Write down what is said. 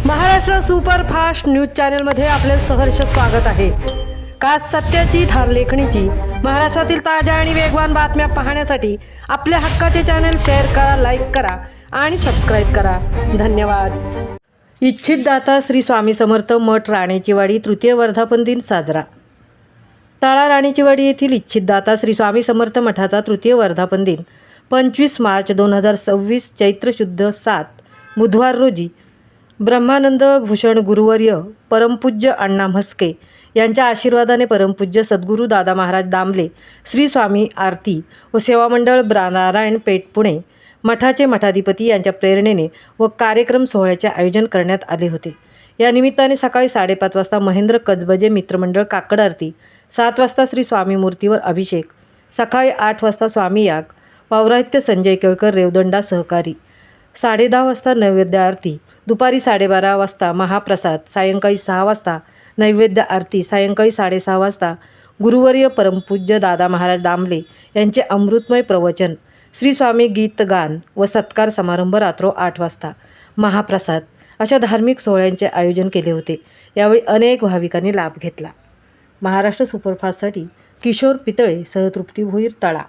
Maharashtra superfast news चॅनलमध्ये आपले सहर्ष स्वागत आहे। खास सत्याची थार लेखणीची महाराष्ट्रातील ताज्या आणि वेगवान बातम्या पाहण्यासाठी आपल्या हक्काचे चॅनल शेअर करा, लाईक करा आणि सबस्क्राईब करा। धन्यवाद। इच्छितदाता श्री स्वामी समर्थ मठ राणेचीवाडी तृतीय वर्धापन दिन साजरा। तळा राणेचीवाडी येथील इच्छितदाता श्री स्वामी समर्थ मठाचा तृतीय वर्धापन दिन 25 मार्च 2026 चैत्र शुद्ध 7 बुधवार रोजी ब्रह्मानंद भूषण गुरुवर्य परमपूज्य अण्णा म्हस्के यांच्या आशीर्वादाने परमपूज्य सद्गुरू दादा महाराज दामले श्री स्वामी आरती व सेवा मंडळ नारायण पेठ पुणे मठाचे मठाधिपती यांच्या प्रेरणेने व कार्यक्रम सोहळ्याचे आयोजन करण्यात आले होते। या निमित्ताने सकाळी 5:30 वाजता महेंद्र कजबजे मित्रमंडळ काकड आरती, 7 वाजता श्री स्वामी मूर्तीवर अभिषेक, सकाळी 8 वाजता स्वामी याग, पौराहित्य संजय केळकर रेवदंडा सहकारी, 10:30 वाजता नैवेद्य आरती, दुपारी 12:30 वाजता महाप्रसाद, सायंकाळी 6 वाजता नैवेद्य आरती, सायंकाळी 6:30 वाजता गुरुवर्य परमपूज्य दादा महाराज दामले यांचे अमृतमय प्रवचन, श्री स्वामी गीत गान व सत्कार समारंभ रात्र 8 वाजता महाप्रसाद अशा धार्मिक सोहळ्यांचे आयोजन केले होते। यावेळी अनेक भाविकांनी लाभ घेतला। महाराष्ट्र सुपरफास्टसाठी किशोर पितळे, सहतृप्ती भोईर, तळा।